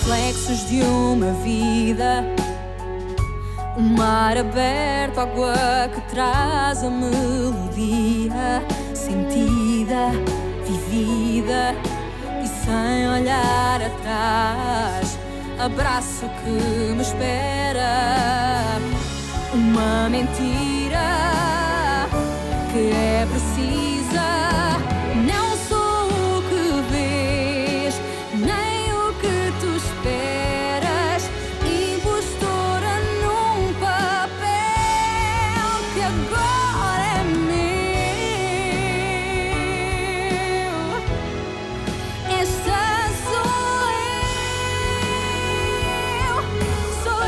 reflexos de uma vida. O mar aberto, água que traz a melodia sentida, vivida e sem olhar atrás. Abraço que me espera. Uma mentira que é precisa. Não sou o que vês, nem o que tu esperas. Impostora num papel que agora é meu. Esta sou eu, sou eu.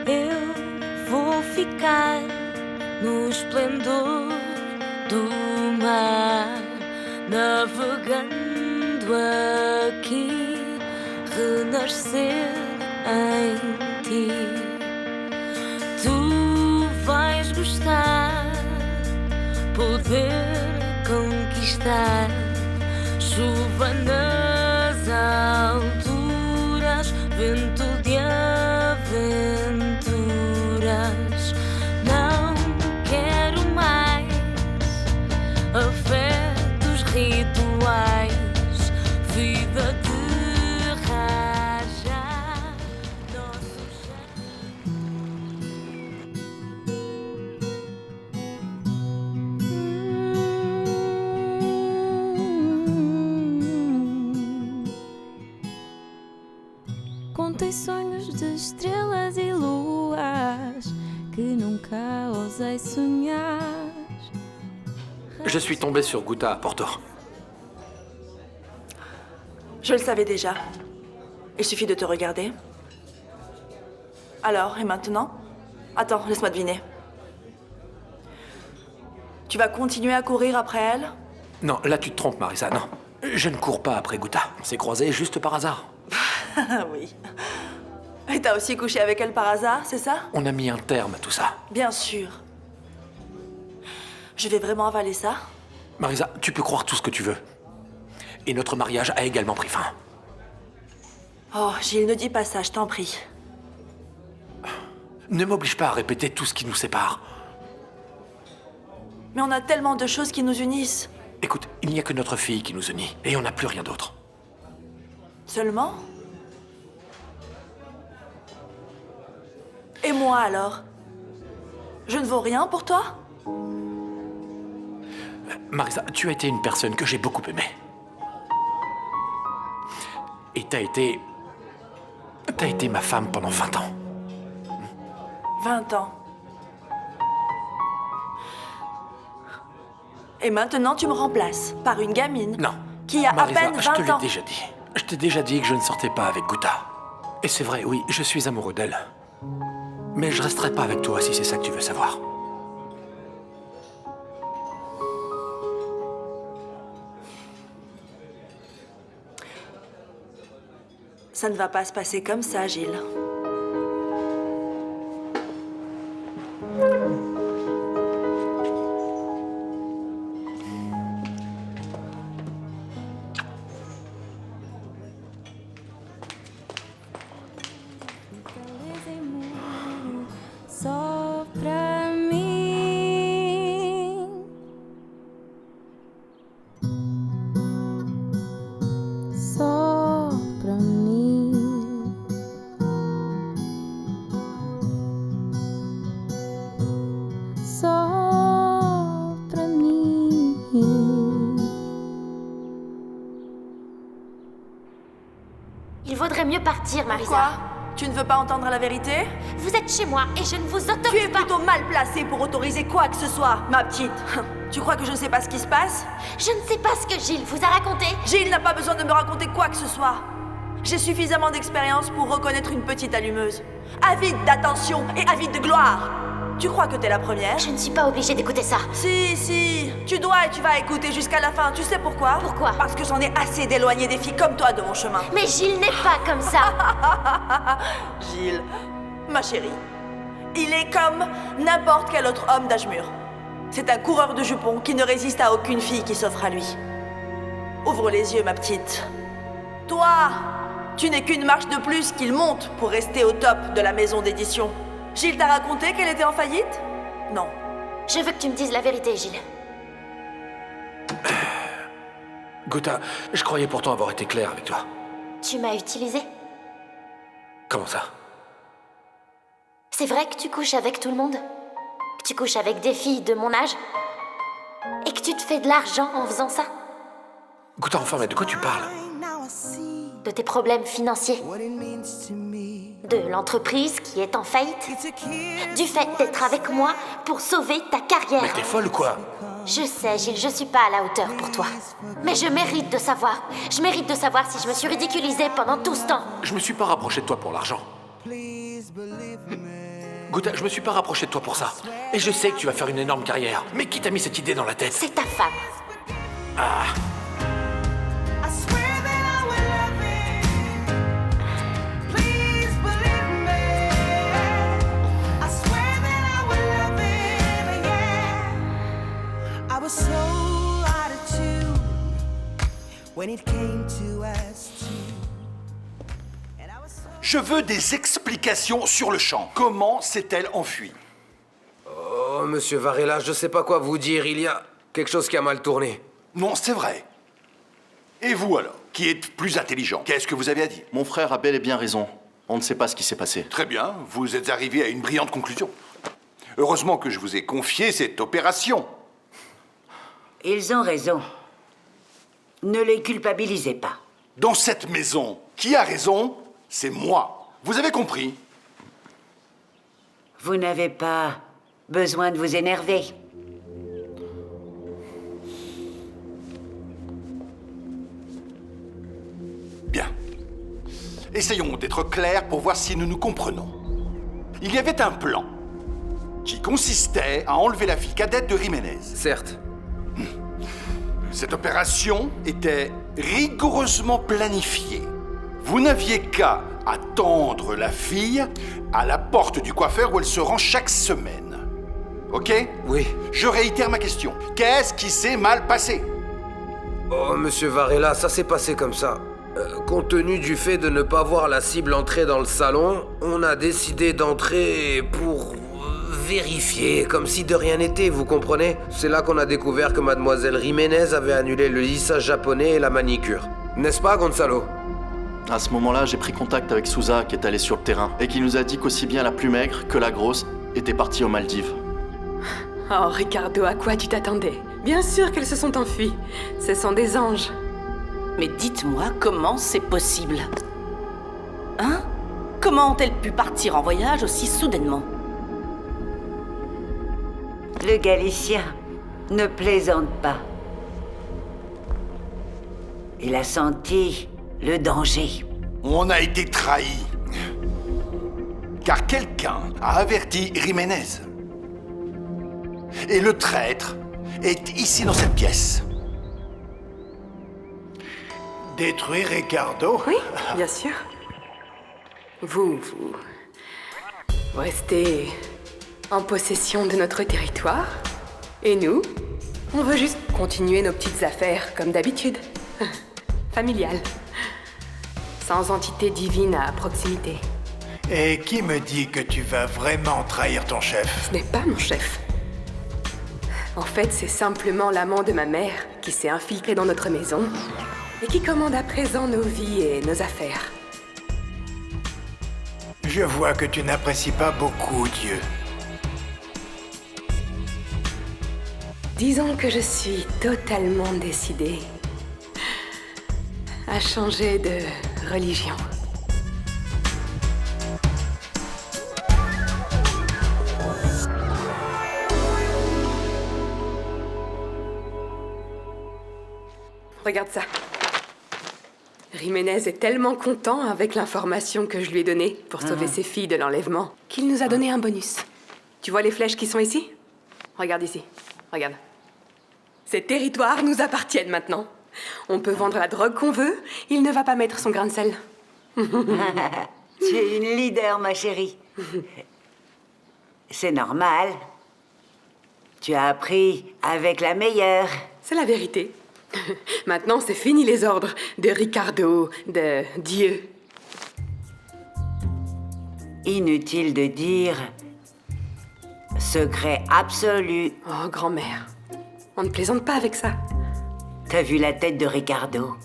Eu vou ficar no esplendor do mar, navegando aqui, renascer em ti. Tu vais gostar, poder conquistar, chuva nas alturas, vento de aventuras. Não quero mais afetos rituais, vida de rajar nosso Contei sonhos de estrelas e luas que nunca osei sonhar. Je suis tombé sur Guta à Porto. Je le savais déjà. Il suffit de te regarder. Alors, et maintenant? Attends, laisse-moi deviner. Tu vas continuer à courir après elle? Non, là tu te trompes, Marisa, non. Je ne cours pas après Guta. On s'est croisés juste par hasard. Oui. Et t'as aussi couché avec elle par hasard, c'est ça? On a mis un terme à tout ça. Bien sûr. Je vais vraiment avaler ça? Marisa, tu peux croire tout ce que tu veux. Et notre mariage a également pris fin. Oh, Gilles, ne dis pas ça, je t'en prie. Ne m'oblige pas à répéter tout ce qui nous sépare. Mais on a tellement de choses qui nous unissent. Écoute, il n'y a que notre fille qui nous unit. Et on n'a plus rien d'autre. Seulement? Et moi alors? Je ne vaux rien pour toi? Marisa, tu as été une personne que j'ai beaucoup aimée. Et t'as été ma femme pendant 20 ans. 20 ans. Et maintenant, tu me remplaces par une gamine. Non. Qui a Marisa, à peine 20 ans. je te l'ai déjà dit. Je t'ai déjà dit que je ne sortais pas avec Guta. Et c'est vrai, oui, je suis amoureux d'elle. Mais je resterai pas avec toi si c'est ça que tu veux savoir. Ça ne va pas se passer comme ça, Gilles. Só pra mim. Só pra mim. Só pra mim. Il vaudrait mieux partir, Marisa. Quoi? Tu ne veux pas entendre la vérité? Vous êtes chez moi et je ne vous Tu es autorise pas. plutôt mal placée pour autoriser quoi que ce soit, ma petite. Tu crois que je ne sais pas ce qui se passe? Je ne sais pas ce que Gilles vous a raconté. Gilles n'a pas besoin de me raconter quoi que ce soit. J'ai suffisamment d'expérience pour reconnaître une petite allumeuse. Avide d'attention et avide de gloire. Tu crois que t'es la première? Je ne suis pas obligée d'écouter ça. Si, tu dois et tu vas écouter jusqu'à la fin. Tu sais pourquoi? Pourquoi? Parce que j'en ai assez d'éloigner des filles comme toi de mon chemin. Mais Gilles n'est pas comme ça. Gilles, ma chérie, il est comme n'importe quel autre homme d'âge mûr. C'est un coureur de jupons qui ne résiste à aucune fille qui s'offre à lui. Ouvre les yeux, ma petite. Toi, tu n'es qu'une marche de plus qu'il monte pour rester au top de la maison d'édition. Gilles t'a raconté qu'elle était en faillite? Non. Je veux que tu me dises la vérité, Gilles. Gouta, je croyais pourtant avoir été clair avec toi. Tu m'as utilisé? Comment ça? C'est vrai que tu couches avec tout le monde? Que tu couches avec des filles de mon âge? Et que tu te fais de l'argent en faisant ça? Gouta, enfin, mais de quoi tu parles? De tes problèmes financiers? De l'entreprise qui est en faillite? Du fait d'être avec moi pour sauver ta carrière? Mais t'es folle ou quoi? Je sais, Gilles, je suis pas à la hauteur pour toi. Mais je mérite de savoir. Je mérite de savoir si je me suis ridiculisée pendant tout ce temps. Je me suis pas rapproché de toi pour l'argent. Gouta, je me suis pas rapproché de toi pour ça. Et je sais que tu vas faire une énorme carrière. Mais qui t'a mis cette idée dans la tête? C'est ta femme. Ah, Je veux des explications sur le champ. Comment s'est-elle enfuie? Oh, monsieur Varela, je sais pas quoi vous dire. Il y a quelque chose qui a mal tourné. Non, c'est vrai. Et vous alors, qui êtes plus intelligent, qu'est-ce que vous avez à dire? Mon frère a bel et bien raison. On ne sait pas ce qui s'est passé. Très bien, vous êtes arrivé à une brillante conclusion. Heureusement que je vous ai confié cette opération. Ils ont raison. Ne les culpabilisez pas. Dans cette maison, qui a raison? C'est moi. Vous avez compris? Vous n'avez pas besoin de vous énerver. Bien. Essayons d'être clairs pour voir si nous nous comprenons. Il y avait un plan qui consistait à enlever la fille cadette de Jiménez. Certes. Cette opération était rigoureusement planifiée. Vous n'aviez qu'à attendre la fille à la porte du coiffeur où elle se rend chaque semaine. Ok? Oui. Je réitère ma question. Qu'est-ce qui s'est mal passé? Oh, monsieur Varela, ça s'est passé comme ça. Compte tenu du fait de ne pas voir la cible entrer dans le salon, on a décidé d'entrer pour vérifier, comme si de rien n'était, vous comprenez? C'est là qu'on a découvert que mademoiselle Jiménez avait annulé le lissage japonais et la manicure. N'est-ce pas, Gonzalo? À ce moment-là, j'ai pris contact avec Souza qui est allée sur le terrain et qui nous a dit qu'aussi bien la plus maigre que la grosse était partie aux Maldives. Oh, Ricardo, à quoi tu t'attendais? Bien sûr qu'elles se sont enfuies. Ce sont des anges. Mais dites-moi comment c'est possible? Hein? Comment ont-elles pu partir en voyage aussi soudainement? Le Galicien ne plaisante pas. Il a senti le danger. On a été trahis. Car quelqu'un a averti Jiménez. Et le traître est ici dans cette pièce. Détruire Ricardo? Oui, bien sûr. Vous restez en possession de notre territoire. Et nous, on veut juste continuer nos petites affaires comme d'habitude. Familiales. Sans entité divine à proximité. Et qui me dit que tu vas vraiment trahir ton chef? Ce n'est pas mon chef. En fait, c'est simplement l'amant de ma mère qui s'est infiltré dans notre maison et qui commande à présent nos vies et nos affaires. Je vois que tu n'apprécies pas beaucoup Dieu. Disons que je suis totalement décidée à changer de religion. Regarde ça. Jiménez est tellement content avec l'information que je lui ai donnée pour sauver ses filles de l'enlèvement qu'il nous a donné un bonus. Tu vois les flèches qui sont ici? Regarde ici. Regarde. Ces territoires nous appartiennent maintenant. On peut vendre la drogue qu'on veut. Il ne va pas mettre son grain de sel. Tu es une leader, ma chérie. C'est normal. Tu as appris avec la meilleure. C'est la vérité. Maintenant, c'est fini les ordres de Ricardo, de Dieu. Inutile de dire... secret absolu. Oh, grand-mère. On ne plaisante pas avec ça. T'as vu la tête de Ricardo?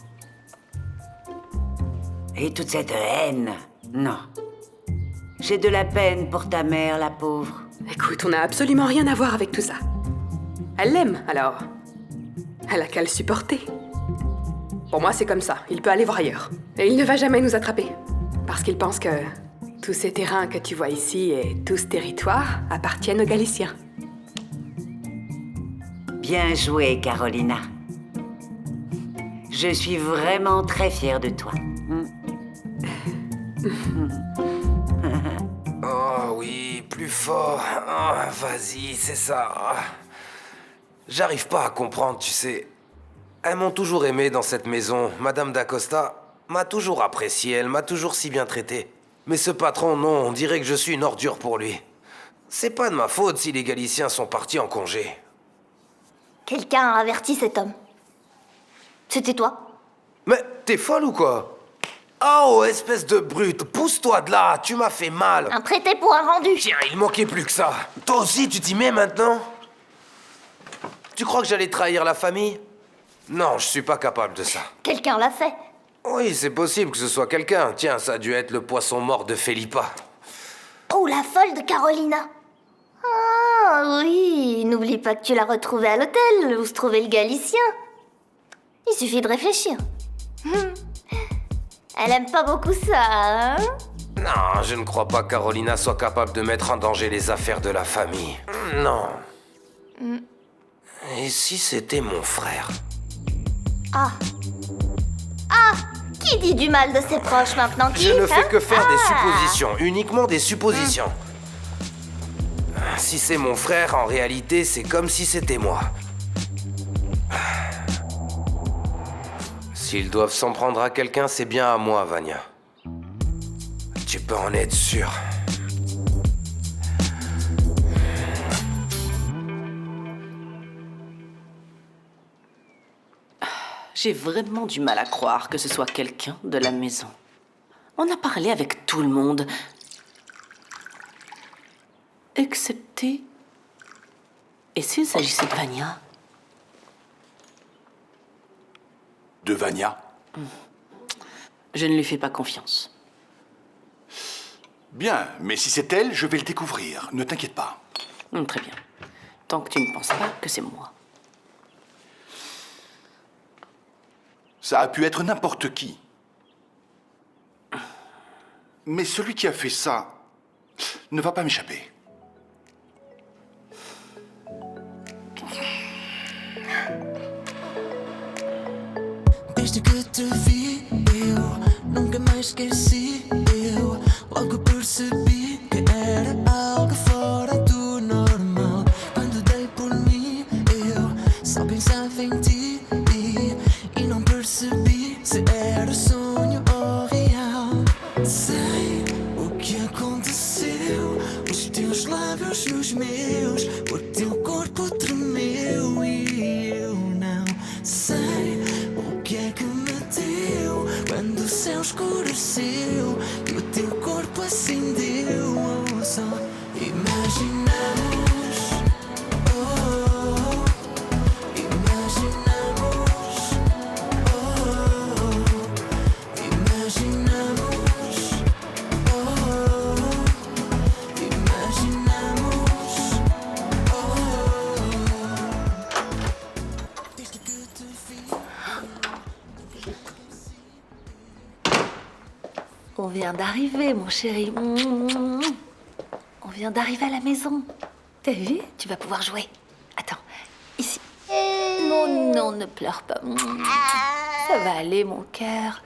Et toute cette haine? Non. J'ai de la peine pour ta mère, la pauvre. Écoute, on n'a absolument rien à voir avec tout ça. Elle l'aime, alors. Elle a qu'à le supporter. Pour moi, c'est comme ça. Il peut aller voir ailleurs. Et il ne va jamais nous attraper. Parce qu'il pense que tous ces terrains que tu vois ici et tout ce territoire appartiennent aux Galiciens. Bien joué, Carolina. Je suis vraiment très fière de toi. Oh oui, plus fort. Oh, vas-y, c'est ça. J'arrive pas à comprendre, tu sais. Elles m'ont toujours aimé dans cette maison. Madame d'Acosta m'a toujours apprécié, elle m'a toujours si bien traité. Mais ce patron, non, on dirait que je suis une ordure pour lui. C'est pas de ma faute si les Galiciens sont partis en congé. Quelqu'un a averti cet homme. C'était toi. Mais t'es folle ou quoi? Oh, espèce de brute, pousse-toi de là, tu m'as fait mal. Un traité pour un rendu. Tiens, il manquait plus que ça. Toi aussi, tu t'y mets maintenant? Tu crois que j'allais trahir la famille? Non, je suis pas capable de ça. Quelqu'un l'a fait. Oui, c'est possible que ce soit quelqu'un. Tiens, ça a dû être le poisson mort de Felipa. Oh, la folle de Carolina. Ah oui, n'oublie pas que tu l'as retrouvée à l'hôtel où se trouvait le Galicien. Il suffit de réfléchir. Elle aime pas beaucoup ça, hein? Non, je ne crois pas que Carolina soit capable de mettre en danger les affaires de la famille. Non. Et si c'était mon frère? Ah. Ah! Qui dit du mal de ses proches maintenant? Qui? Je ne fais hein? que faire des Ah. suppositions, uniquement des suppositions. Si c'est mon frère, en réalité, c'est comme si c'était moi. S'ils doivent s'en prendre à quelqu'un, c'est bien à moi, Vania. Tu peux en être sûr. J'ai vraiment du mal à croire que ce soit quelqu'un de la maison. On a parlé avec tout le monde. Excepté... Et s'il s'agissait de Vania? De Vania? Je ne lui fais pas confiance. Bien, mais si c'est elle, je vais le découvrir. Ne t'inquiète pas. Très bien. Tant que tu ne penses pas que c'est moi. Ça a pu être n'importe qui. Mais celui qui a fait ça ne va pas m'échapper. Desde que te vi, eu nunca mais esqueci. Eu logo percebi que era algo fora do normal. Quando dei por mim, eu só pensava em ti. E não percebi se era sonho ou real. Sei o que aconteceu. Os teus lábios nos meus, o teu corpo tremeu e eu não sei o que é que me deu quando o céu escureceu e o teu corpo acendeu. Oh, só imaginamos. Oh, imaginamos. Oh, imaginamos. Oh, imaginamos. Desde que te vi. On vient d'arriver, mon chéri. On vient d'arriver à la maison. T'as vu? Tu vas pouvoir jouer. Attends, ici. Non, non, ne pleure pas. Ça va aller, mon cœur.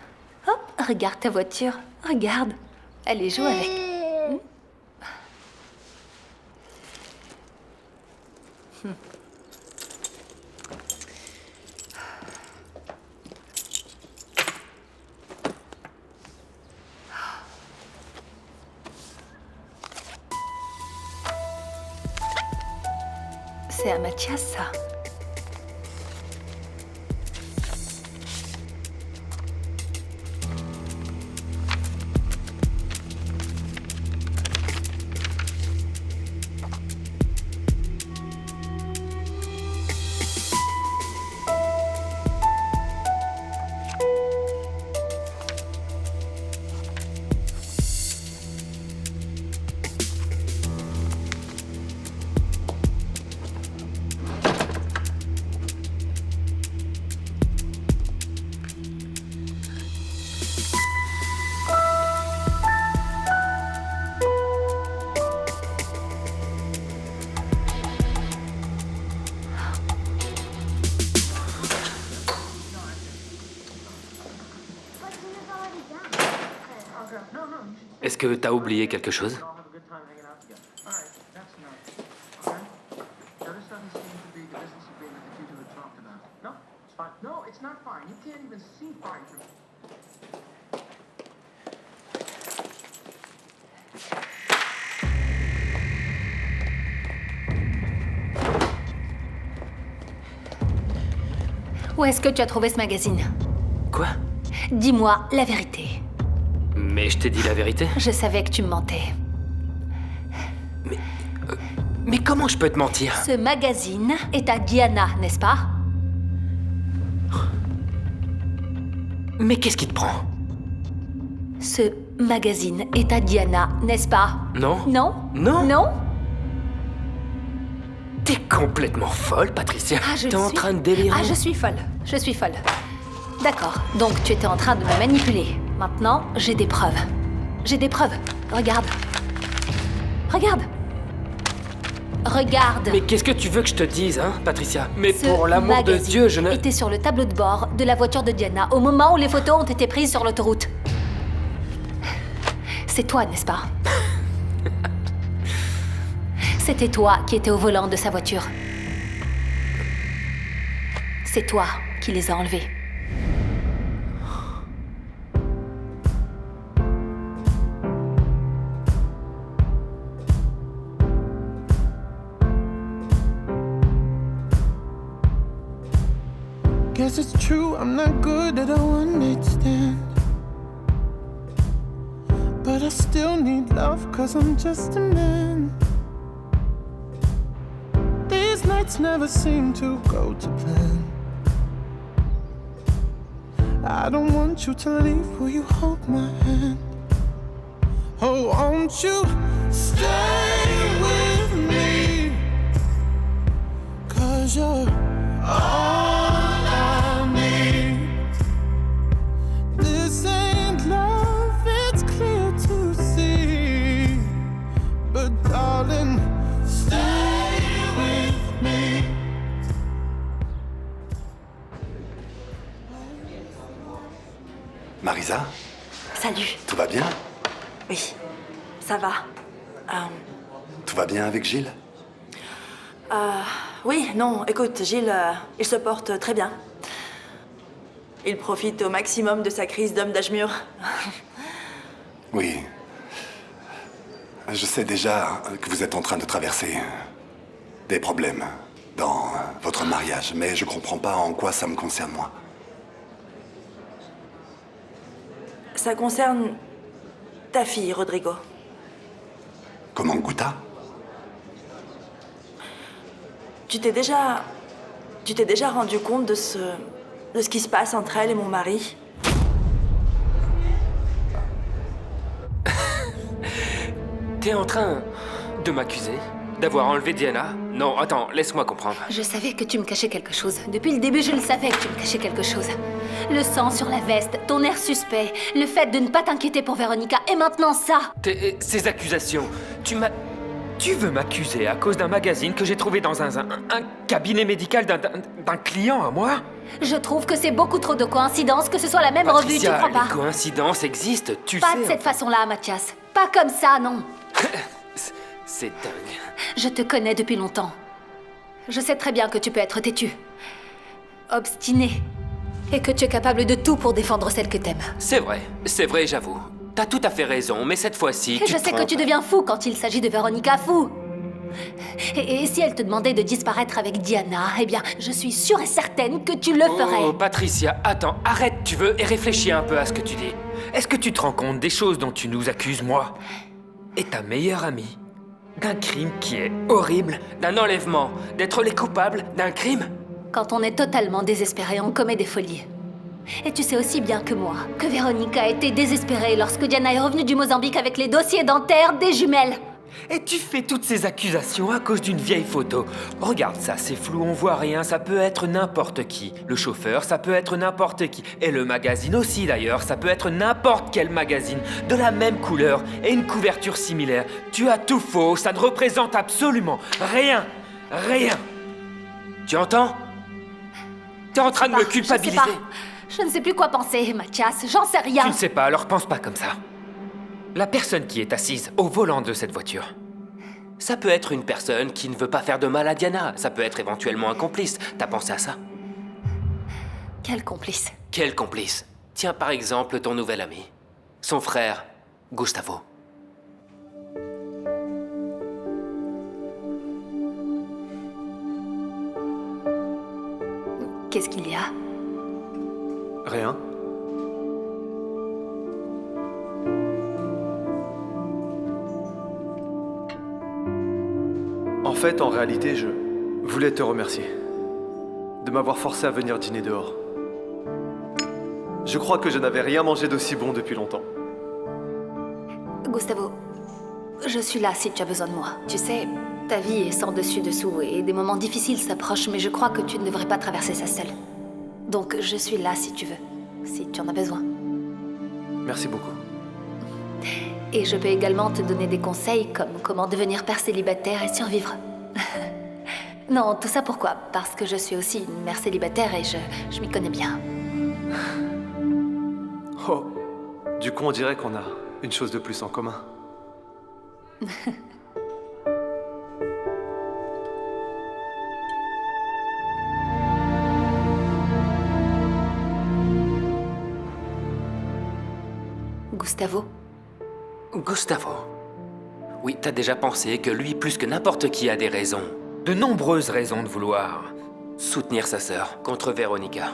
Hop, regarde ta voiture. Regarde. Allez, joue avec. C'est à Mathias, ça. Est-ce que t'as oublié quelque chose? Où est-ce que tu as trouvé ce magazine? Quoi? Dis-moi la vérité. Mais je t'ai dit la vérité. Je savais que tu me mentais. Mais comment je peux te mentir? Ce magazine est à Diana, n'est-ce pas? Mais qu'est-ce qui te prend? Ce magazine est à Diana, n'est-ce pas? Non. Non? Non. Non? T'es complètement folle, Patricia. Ah, je T'es en suis. train de délirer. Ah, je suis folle. Je suis folle. D'accord. Donc, tu étais en train de me manipuler. Maintenant, j'ai des preuves. J'ai des preuves. Regarde. Regarde. Regarde. Mais qu'est-ce que tu veux que je te dise, hein, Patricia? Mais Ce pour l'amour de magazine Dieu, je ne... était sur le tableau de bord de la voiture de Diana au moment où les photos ont été prises sur l'autoroute. C'est toi, n'est-ce pas? C'était toi qui étais au volant de sa voiture. C'est toi qui les as enlevés. Guess it's true, I'm not good at a one-night stand. But I still need love, cause I'm just a man. These nights never seem to go to plan. I don't want you to leave, will you hold my hand? Oh, won't you stay with me? Cause you're all I need. This ain't love, it's clear to see. But darling, stay with me. Marisa, Salut. tout va bien? Oui, ça va. Tout va bien avec Gilles? Oui, non, écoute, Gilles, il se porte très bien. Il profite au maximum de sa crise d'homme d'Ashmur. Oui. Je sais déjà que vous êtes en train de traverser des problèmes dans votre mariage, mais je comprends pas en quoi ça me concerne moi. Ça concerne ta fille, Rodrigo. Comment Guta? Tu t'es déjà rendu compte de ce qui se passe entre elle et mon mari? T'es en train de m'accuser d'avoir enlevé Diana? Non, attends, laisse-moi comprendre. Je savais que tu me cachais quelque chose. Depuis le début, je le savais que tu me cachais quelque chose. Le sang sur la veste, ton air suspect, le fait de ne pas t'inquiéter pour Véronica, et maintenant ça! Ces accusations, tu veux m'accuser à cause d'un magazine que j'ai trouvé dans un cabinet médical d'un client à moi? Je trouve que c'est beaucoup trop de coïncidences que ce soit la même revue, tu crois pas? Les coïncidences existent, tu sais. Pas de cette façon-là, Mathias. Pas comme ça, non. C'est dingue. Je te connais depuis longtemps. Je sais très bien que tu peux être têtu, obstiné, et que tu es capable de tout pour défendre celle que t'aimes. C'est vrai, j'avoue. T'as tout à fait raison, mais cette fois-ci, Et je sais que tu deviens fou quand il s'agit de Véronica, fou. Et si elle te demandait de disparaître avec Diana, eh bien, je suis sûre et certaine que tu le ferais. Oh, Patricia, attends, arrête, tu veux, et réfléchis un peu à ce que tu dis. Est-ce que tu te rends compte des choses dont tu nous accuses, moi et ta meilleure amie? D'un crime qui est horrible, d'un enlèvement, d'être les coupables d'un crime? Quand on est totalement désespéré, on commet des folies. Et tu sais aussi bien que moi que Véronica a été désespérée lorsque Diana est revenue du Mozambique avec les dossiers dentaires des jumelles. Et tu fais toutes ces accusations à cause d'une vieille photo. Regarde ça, c'est flou, on voit rien, ça peut être n'importe qui. Le chauffeur, ça peut être n'importe qui. Et le magazine aussi d'ailleurs, ça peut être n'importe quel magazine, de la même couleur et une couverture similaire. Tu as tout faux, ça ne représente absolument rien. Rien. Tu entends? T'es en train de me culpabiliser. Je ne sais plus quoi penser, Mathias, j'en sais rien. Tu ne sais pas, alors pense pas comme ça. La personne qui est assise au volant de cette voiture, ça peut être une personne qui ne veut pas faire de mal à Diana. Ça peut être éventuellement un complice. T'as pensé à ça? Quel complice? Quel complice? Tiens par exemple ton nouvel ami. Son frère, Gustavo. Qu'est-ce qu'il y a? Rien. En fait, en réalité, je voulais te remercier de m'avoir forcé à venir dîner dehors. Je crois que je n'avais rien mangé d'aussi bon depuis longtemps. Gustavo, je suis là si tu as besoin de moi. Tu sais, ta vie est sans dessus-dessous et des moments difficiles s'approchent, mais je crois que tu ne devrais pas traverser ça seule. Donc je suis là si tu veux, si tu en as besoin. Merci beaucoup. Et je peux également te donner des conseils comme comment devenir père célibataire et survivre. Non, tout ça pourquoi? Parce que je suis aussi une mère célibataire et je m'y connais bien. Oh, du coup on dirait qu'on a une chose de plus en commun. Gustavo? Gustavo. Oui, t'as déjà pensé que lui, plus que n'importe qui, a des raisons. De nombreuses raisons de vouloir soutenir sa sœur contre Véronica.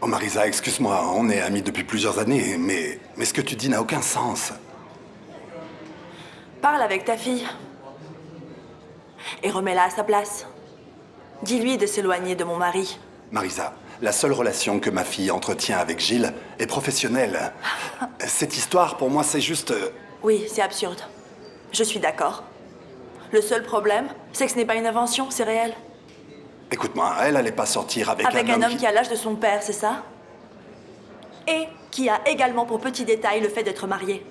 Oh Marisa, excuse-moi, on est amis depuis plusieurs années, mais ce que tu dis n'a aucun sens. Parle avec ta fille. Et remets-la à sa place. Dis-lui de s'éloigner de mon mari. Marisa, la seule relation que ma fille entretient avec Gilles est professionnelle. Cette histoire, pour moi, c'est juste... Oui, c'est absurde. Je suis d'accord. Le seul problème, c'est que ce n'est pas une invention, c'est réel. Écoute-moi, elle allait pas sortir avec un homme qui a l'âge de son père, c'est ça? Et qui a également pour petit détail le fait d'être marié.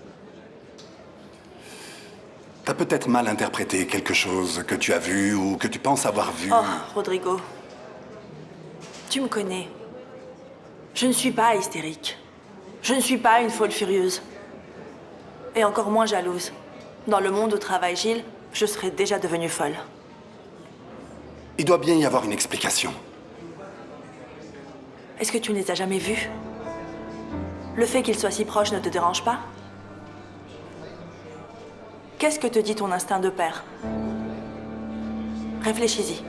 T'as peut-être mal interprété quelque chose que tu as vu ou que tu penses avoir vu. Oh, Rodrigo. Tu me connais. Je ne suis pas hystérique. Je ne suis pas une folle furieuse. Et encore moins jalouse. Dans le monde où travaille Gilles, je serais déjà devenue folle. Il doit bien y avoir une explication. Est-ce que tu ne les as jamais vus? Le fait qu'ils soient si proches ne te dérange pas? Qu'est-ce que te dit ton instinct de père? Réfléchis-y.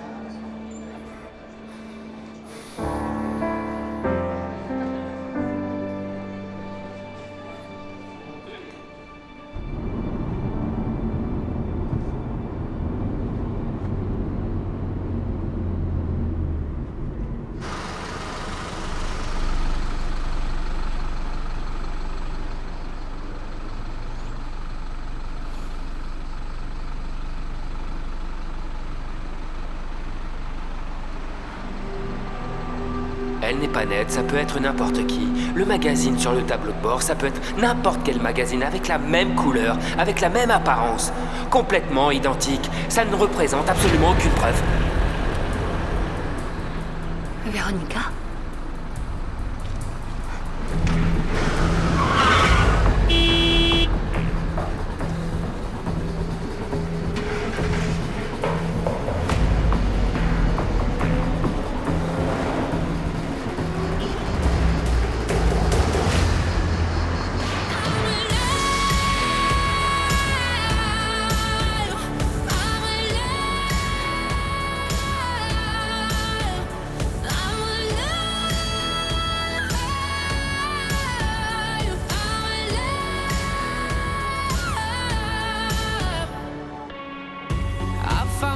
Elle n'est pas nette, ça peut être n'importe qui. Le magazine sur le tableau de bord, ça peut être n'importe quel magazine avec la même couleur, avec la même apparence. Complètement identique. Ça ne représente absolument aucune preuve. Véronica?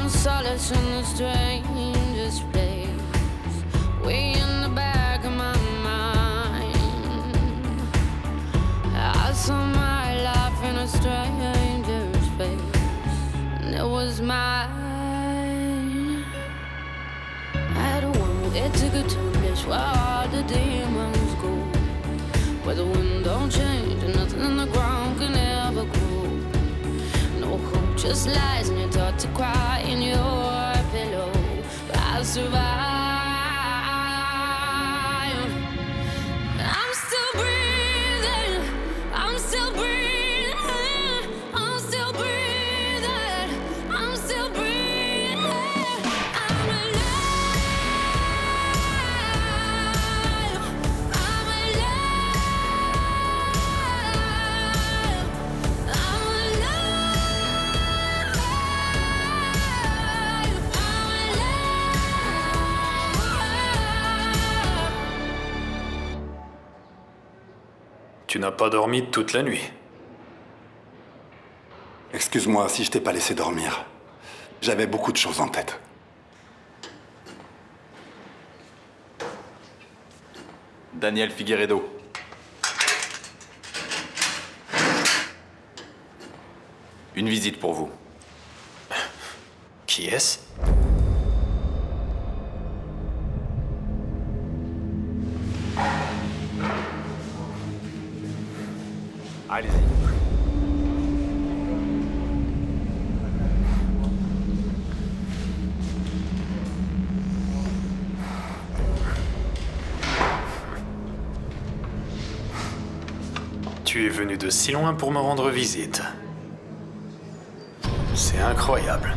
found solace in the strangest place, way in the back of my mind. I saw my life in a stranger's face, and it was mine. I had a one that took it to a place where all the demons go, where the wind don't change and nothing in the ground can ever grow. No hope, just lies, and you're taught to cry in your pillow. But I survived. I'm still breathing. I'm still breathing. I'm still breathing. I'm still breathing. I'm alive. I'm alive. I'm Tu n'as pas dormi toute la nuit. Excuse-moi si je t'ai pas laissé dormir. J'avais beaucoup de choses en tête. Daniel Figueredo. Une visite pour vous. Qui est-ce? Allez-y. Tu es venu de si loin pour me rendre visite. C'est incroyable.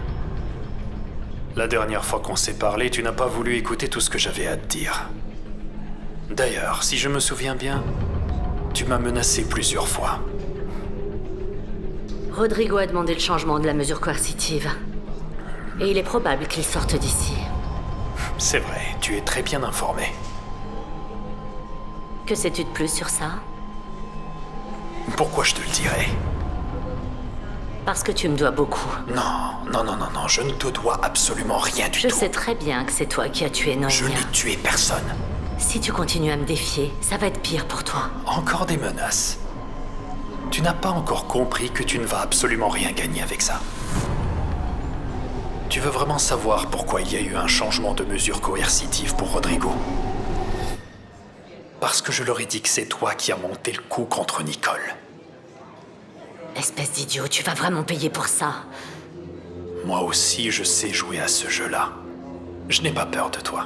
La dernière fois qu'on s'est parlé, tu n'as pas voulu écouter tout ce que j'avais à te dire. D'ailleurs, si je me souviens bien, tu m'as menacé plusieurs fois. Rodrigo a demandé le changement de la mesure coercitive. Et il est probable qu'il sorte d'ici. C'est vrai, tu es très bien informé. Que sais-tu de plus sur ça? Pourquoi je te le dirais? Parce que tu me dois beaucoup. Non, je ne te dois absolument rien du tout. Je sais très bien que c'est toi qui as tué Noémia. Je n'ai tué personne. Si tu continues à me défier, ça va être pire pour toi. Encore des menaces. Tu n'as pas encore compris que tu ne vas absolument rien gagner avec ça. Tu veux vraiment savoir pourquoi il y a eu un changement de mesure coercitive pour Rodrigo? Parce que je leur ai dit que c'est toi qui as monté le coup contre Nicole. Espèce d'idiot, tu vas vraiment payer pour ça. Moi aussi, je sais jouer à ce jeu-là. Je n'ai pas peur de toi.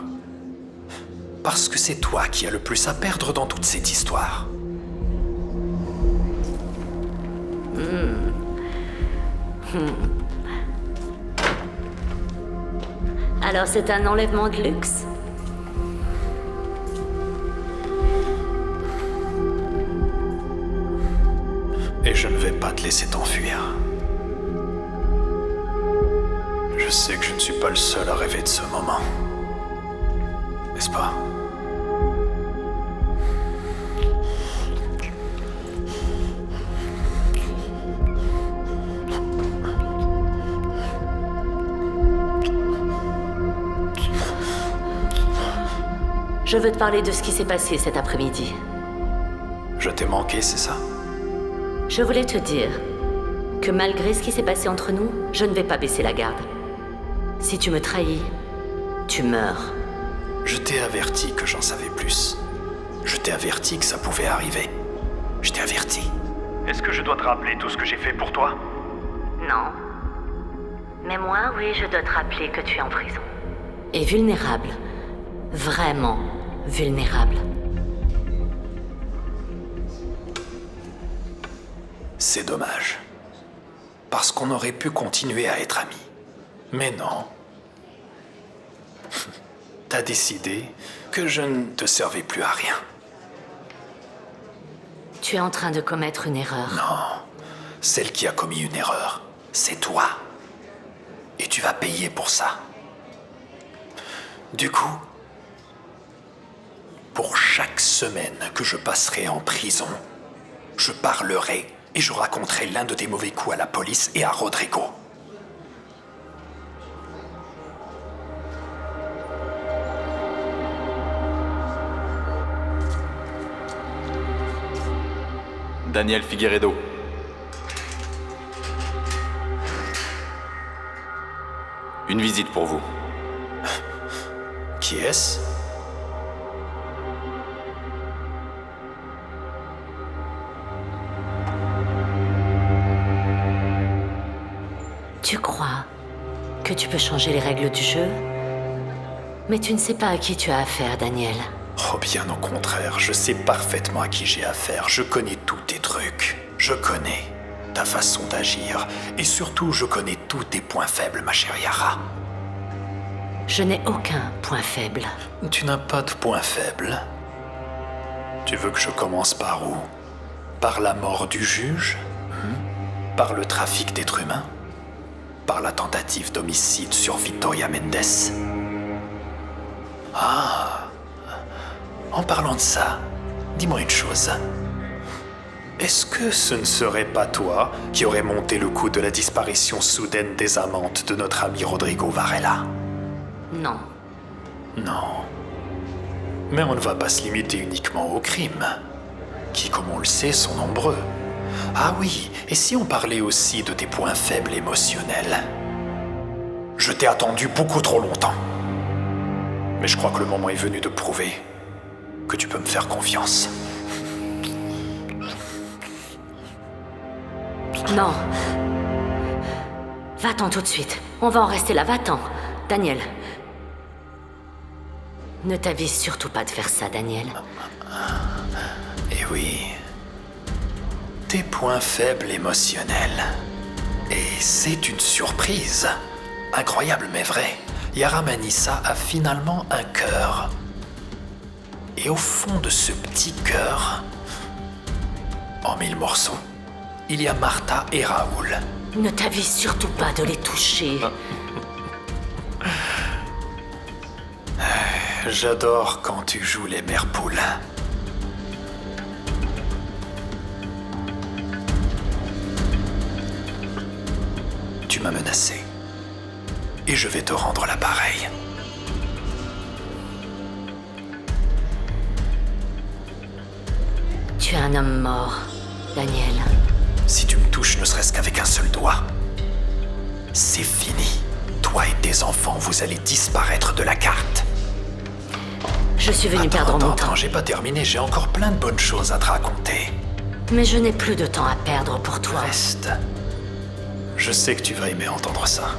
Parce que c'est toi qui as le plus à perdre dans toute cette histoire. Alors c'est un enlèvement de luxe? Et je ne vais pas te laisser t'enfuir. Je sais que je ne suis pas le seul à rêver de ce moment. N'est-ce pas? Je veux te parler de ce qui s'est passé cet après-midi. Je t'ai manqué, c'est ça? Je voulais te dire que malgré ce qui s'est passé entre nous, je ne vais pas baisser la garde. Si tu me trahis, tu meurs. Je t'ai averti que j'en savais plus. Je t'ai averti que ça pouvait arriver. Je t'ai averti. Est-ce que je dois te rappeler tout ce que j'ai fait pour toi? Non. Mais moi, oui, je dois te rappeler que tu es en prison. Et vulnérable. Vraiment vulnérable. C'est dommage. Parce qu'on aurait pu continuer à être amis. Mais non. T'as décidé que je ne te servais plus à rien. Tu es en train de commettre une erreur. Non. Celle qui a commis une erreur, c'est toi. Et tu vas payer pour ça. Du coup, pour chaque semaine que je passerai en prison, je parlerai et je raconterai l'un de tes mauvais coups à la police et à Rodrigo. Daniel Figueredo. Une visite pour vous. Qui est-ce? Tu crois que tu peux changer les règles du jeu? Mais tu ne sais pas à qui tu as affaire, Daniel. Oh, bien au contraire, je sais parfaitement à qui j'ai affaire. Je connais tous tes trucs. Je connais ta façon d'agir. Et surtout, je connais tous tes points faibles, ma chère Yara. Je n'ai aucun point faible. Tu n'as pas de point faible. Tu veux que je commence par où? Par la mort du juge? Par le trafic d'êtres humains? Par la tentative d'homicide sur Victoria Mendes? Ah! En parlant de ça, dis-moi une chose. Est-ce que ce ne serait pas toi qui aurais monté le coup de la disparition soudaine des amantes de notre ami Rodrigo Varela? Non. Non. Mais on ne va pas se limiter uniquement aux crimes, qui, comme on le sait, sont nombreux. Ah oui, et si on parlait aussi de tes points faibles émotionnels? Je t'ai attendu beaucoup trop longtemps. Mais je crois que le moment est venu de prouver que tu peux me faire confiance. Non. Va-t'en tout de suite. On va en rester là, va-t'en. Daniel. Ne t'avise surtout pas de faire ça, Daniel. Eh oui. Tes points faibles émotionnels. Et c'est une surprise. Incroyable mais vrai. Yara Manissa a finalement un cœur. Et au fond de ce petit cœur, en 1000 morceaux, il y a Martha et Raoul. Ne t'avise surtout pas de les toucher. J'adore quand tu joues les mères poules. Tu m'as menacé. Et je vais te rendre l'appareil. Tu es un homme mort, Daniel. Si tu me touches ne serait-ce qu'avec un seul doigt, c'est fini. Toi et tes enfants, vous allez disparaître de la carte. Je suis venu perdre mon temps. Attends, j'ai pas terminé, j'ai encore plein de bonnes choses à te raconter. Mais je n'ai plus de temps à perdre pour toi. Reste. Je sais que tu vas aimer entendre ça.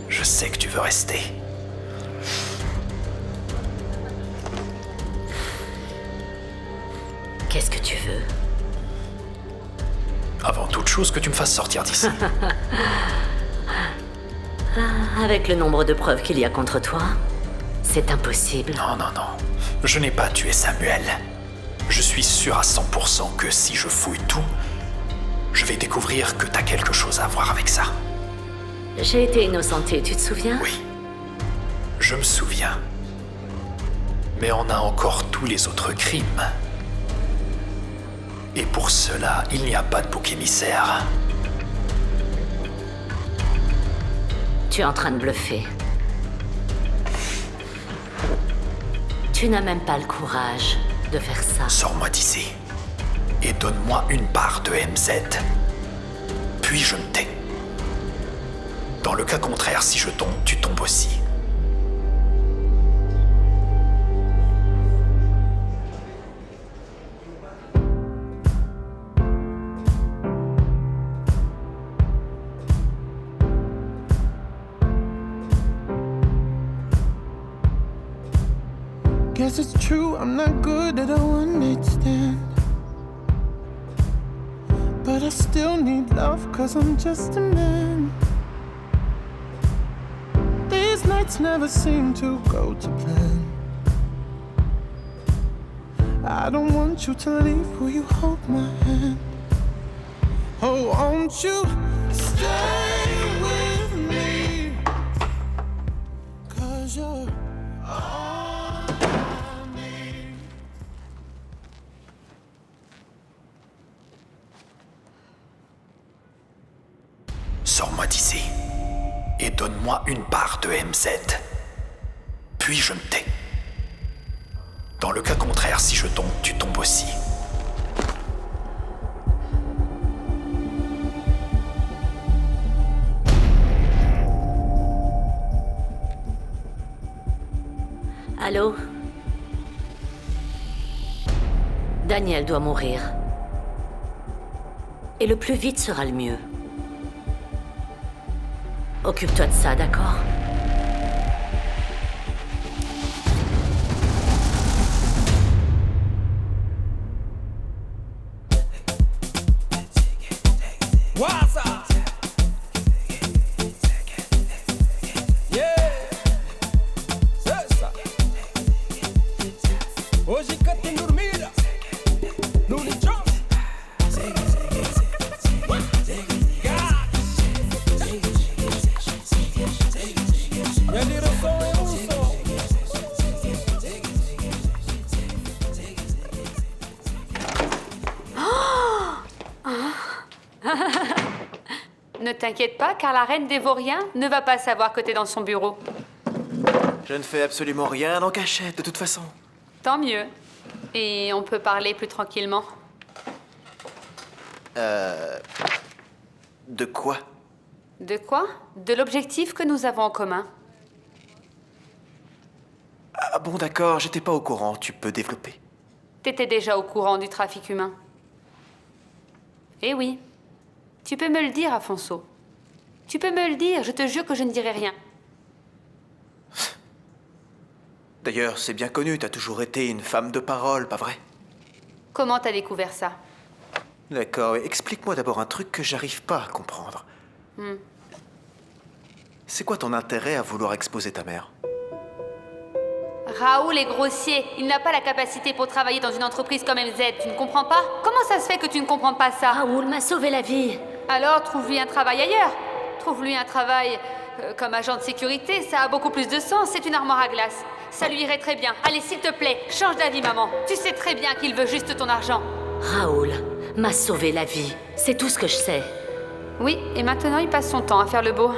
Je sais que tu veux rester. Qu'est-ce que tu veux? Avant toute chose, que tu me fasses sortir d'ici. Avec le nombre de preuves qu'il y a contre toi, c'est impossible. Non, non, non. Je n'ai pas tué Samuel. Je suis sûr à 100% que si je fouille tout, je vais découvrir que t'as quelque chose à voir avec ça. J'ai été innocenté, tu te souviens? Oui. Je me souviens. Mais on a encore tous les autres crimes. Et pour cela, il n'y a pas de bouc émissaire. Tu es en train de bluffer. Tu n'as même pas le courage de faire ça. Sors-moi d'ici. Et donne-moi une part de MZ. Puis je me tais. Dans le cas contraire, si je tombe, tu tombes aussi. Guess it's true, I'm not good at a one-night stand. But I still need love, cause I'm just a man. These nights never seem to go to plan. I don't want you to leave, will you hold my hand? Oh, won't you stay with me? Cause you're all I need. Sors-moi d'ici. Et donne-moi une part de MZ. Puis je me tais. Dans le cas contraire, si je tombe, tu tombes aussi. Allô? Daniel doit mourir. Et le plus vite sera le mieux. Occupe-toi de ça, d'accord? Ne t'inquiète pas, car la reine des Vauriens ne va pas savoir que t'es dans son bureau. Je ne fais absolument rien en cachette, de toute façon. Tant mieux. Et on peut parler plus tranquillement. De quoi? De quoi? De l'objectif que nous avons en commun. Ah bon, d'accord, j'étais pas au courant, tu peux développer. T'étais déjà au courant du trafic humain. Eh oui. Tu peux me le dire, Afonso. Tu peux me le dire, je te jure que je ne dirai rien. D'ailleurs, c'est bien connu, t'as toujours été une femme de parole, pas vrai? Comment t'as découvert ça? D'accord, explique-moi d'abord un truc que j'arrive pas à comprendre. C'est quoi ton intérêt à vouloir exposer ta mère? Raoul est grossier. Il n'a pas la capacité pour travailler dans une entreprise comme MZ. Tu ne comprends pas? Comment ça se fait que tu ne comprends pas ça? Raoul m'a sauvé la vie. Alors, trouve-lui un travail ailleurs. Trouve-lui un travail comme agent de sécurité. Ça a beaucoup plus de sens. C'est une armoire à glace. Ça lui irait très bien. Allez, s'il te plaît, change d'avis, maman. Tu sais très bien qu'il veut juste ton argent. Raoul m'a sauvé la vie. C'est tout ce que je sais. Oui, et maintenant il passe son temps à faire le beau.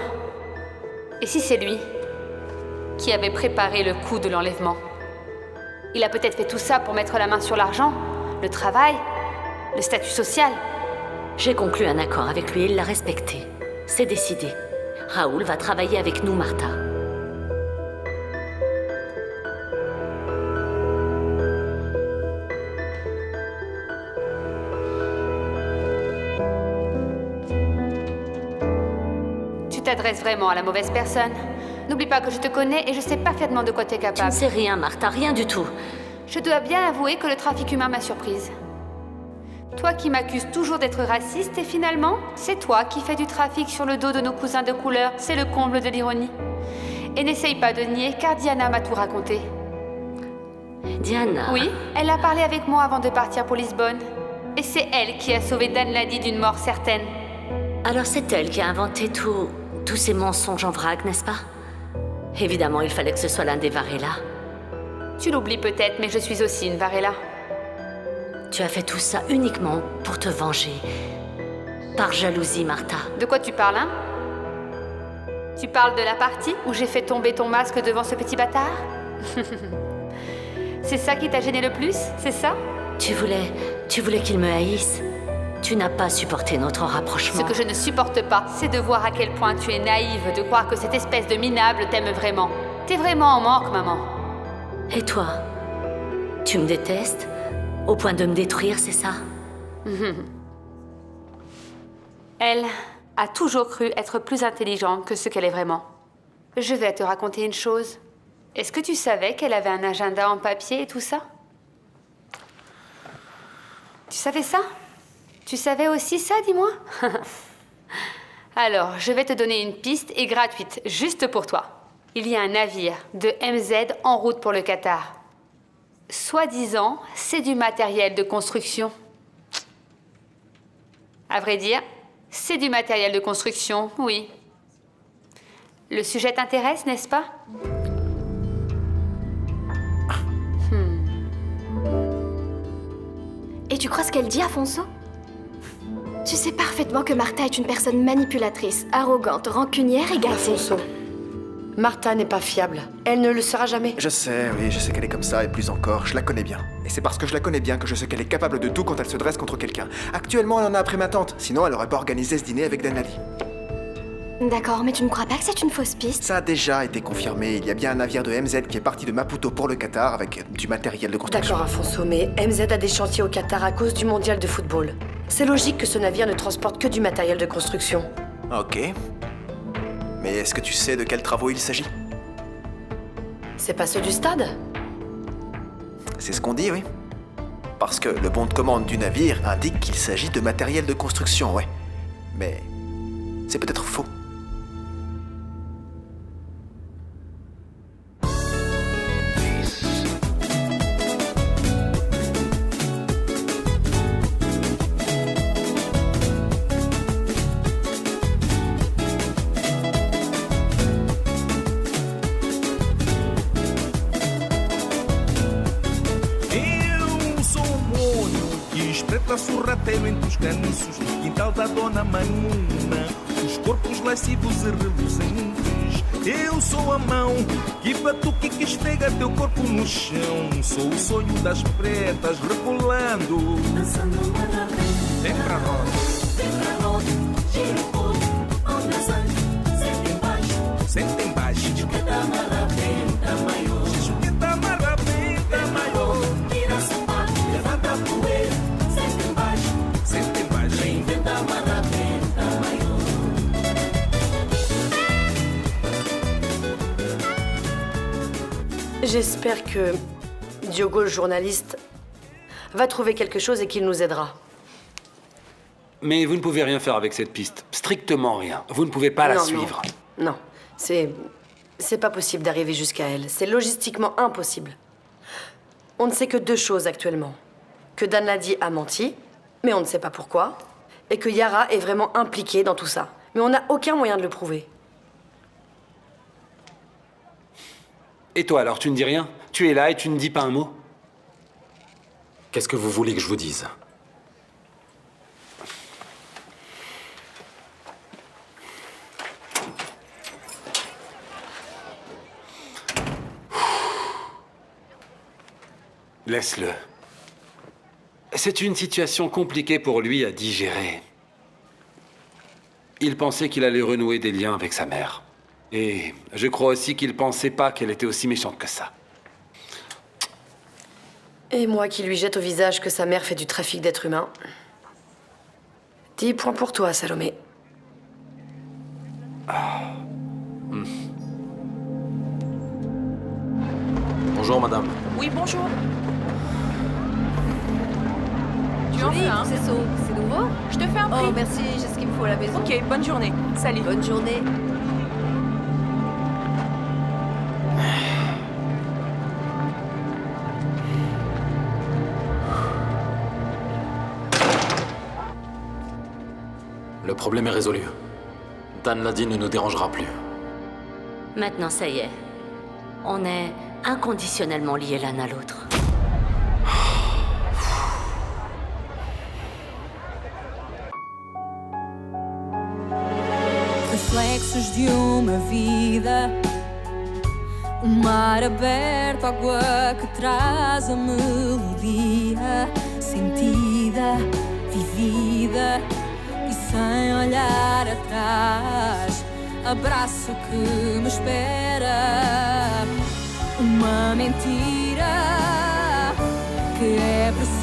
Et si c'est lui qui avait préparé le coup de l'enlèvement? Il a peut-être fait tout ça pour mettre la main sur l'argent, le travail, le statut social. J'ai conclu un accord avec lui et il l'a respecté. C'est décidé. Raoul va travailler avec nous, Martha. Tu t'adresses vraiment à la mauvaise personne. N'oublie pas que je te connais et je sais parfaitement de quoi tu es capable. Tu ne sais rien, Martha, rien du tout. Je dois bien avouer que le trafic humain m'a surprise. Toi qui m'accuses toujours d'être raciste et finalement, c'est toi qui fais du trafic sur le dos de nos cousins de couleur. C'est le comble de l'ironie. Et n'essaye pas de nier car Diana m'a tout raconté. Diana? Oui, elle a parlé avec moi avant de partir pour Lisbonne. Et c'est elle qui a sauvé Dan Ladi d'une mort certaine. Alors c'est elle qui a inventé tous ces mensonges en vrac, n'est-ce pas? Évidemment, il fallait que ce soit l'un des Varela. Tu l'oublies peut-être, mais je suis aussi une Varela. Tu as fait tout ça uniquement pour te venger. Par jalousie, Martha. De quoi tu parles, hein? Tu parles de la partie où j'ai fait tomber ton masque devant ce petit bâtard? C'est ça qui t'a gêné le plus, c'est ça? Tu voulais qu'il me haïsse. Tu n'as pas supporté notre rapprochement. Ce que je ne supporte pas, c'est de voir à quel point tu es naïve de croire que cette espèce de minable t'aime vraiment. T'es vraiment en manque, maman. Et toi? Tu me détestes? Au point de me détruire, c'est ça? Elle a toujours cru être plus intelligente que ce qu'elle est vraiment. Je vais te raconter une chose. Est-ce que tu savais qu'elle avait un agenda en papier et tout ça? Tu savais ça? Tu savais aussi ça, dis-moi? Alors, je vais te donner une piste et gratuite, juste pour toi. Il y a un navire de MZ en route pour le Qatar. Soi-disant, c'est du matériel de construction. À vrai dire, c'est du matériel de construction, oui. Le sujet t'intéresse, n'est-ce pas? Et tu crois ce qu'elle dit, Afonso? Tu sais parfaitement que Martha est une personne manipulatrice, arrogante, rancunière et gâtée. Afonso, Martha n'est pas fiable. Elle ne le sera jamais. Je sais, oui, je sais qu'elle est comme ça, et plus encore, je la connais bien. Et c'est parce que je la connais bien que je sais qu'elle est capable de tout quand elle se dresse contre quelqu'un. Actuellement, elle en a après ma tante, sinon elle aurait pas organisé ce dîner avec Dan Ladi. D'accord, mais tu ne crois pas que c'est une fausse piste? Ça a déjà été confirmé. Il y a bien un navire de MZ qui est parti de Maputo pour le Qatar avec du matériel de construction. D'accord, Afonso, mais MZ a des chantiers au Qatar à cause du mondial de football. C'est logique que ce navire ne transporte que du matériel de construction. Ok. Mais est-ce que tu sais de quels travaux il s'agit? C'est pas ceux du stade? C'est ce qu'on dit, oui. Parce que le bon de commande du navire indique qu'il s'agit de matériel de construction, ouais. Mais c'est peut-être faux. Sorrateiro entre os caniços no quintal da Dona Manuna, os corpos lascivos e reluzentes. Eu sou a mão que batuque que esfrega teu corpo no chão. Sou o sonho das pretas rebolando, dançando uma vem pra roda, gira o corpo, onda sai, senta embaixo, senta embaixo. Chiquita marabenta maior, chiquita marabenta maior. Tira sapato, levanta a poeira. J'espère que Diogo, le journaliste, va trouver quelque chose et qu'il nous aidera. Mais vous ne pouvez rien faire avec cette piste. Strictement rien. Vous ne pouvez pas la suivre. Non, c'est pas possible d'arriver jusqu'à elle. C'est logistiquement impossible. On ne sait que 2 choses actuellement. Que Dan Ladi a menti, mais on ne sait pas pourquoi. Et que Yara est vraiment impliquée dans tout ça. Mais on n'a aucun moyen de le prouver. Et toi alors, tu ne dis rien? Tu es là et tu ne dis pas un mot? Qu'est-ce que vous voulez que je vous dise? Laisse-le. C'est une situation compliquée pour lui à digérer. Il pensait qu'il allait renouer des liens avec sa mère. Et je crois aussi qu'il pensait pas qu'elle était aussi méchante que ça. Et moi qui lui jette au visage que sa mère fait du trafic d'êtres humains. 10 points pour toi, Salomé. Bonjour, madame. Oui, bonjour. Tu en veux un c'est nouveau? Je te fais un prix. Oh, merci, j'ai ce qu'il me faut à la maison. Ok, bonne journée. Salut. Bonne journée. Le problème est résolu. Dan Ladi ne nous dérangera plus. Maintenant, ça y est. On est inconditionnellement liés l'un à l'autre. Reflexos de uma vida, mar aberto, água que traz a melodia, sentida, vivida e sem olhar atrás. Abraço que me espera, uma mentira que é preciso.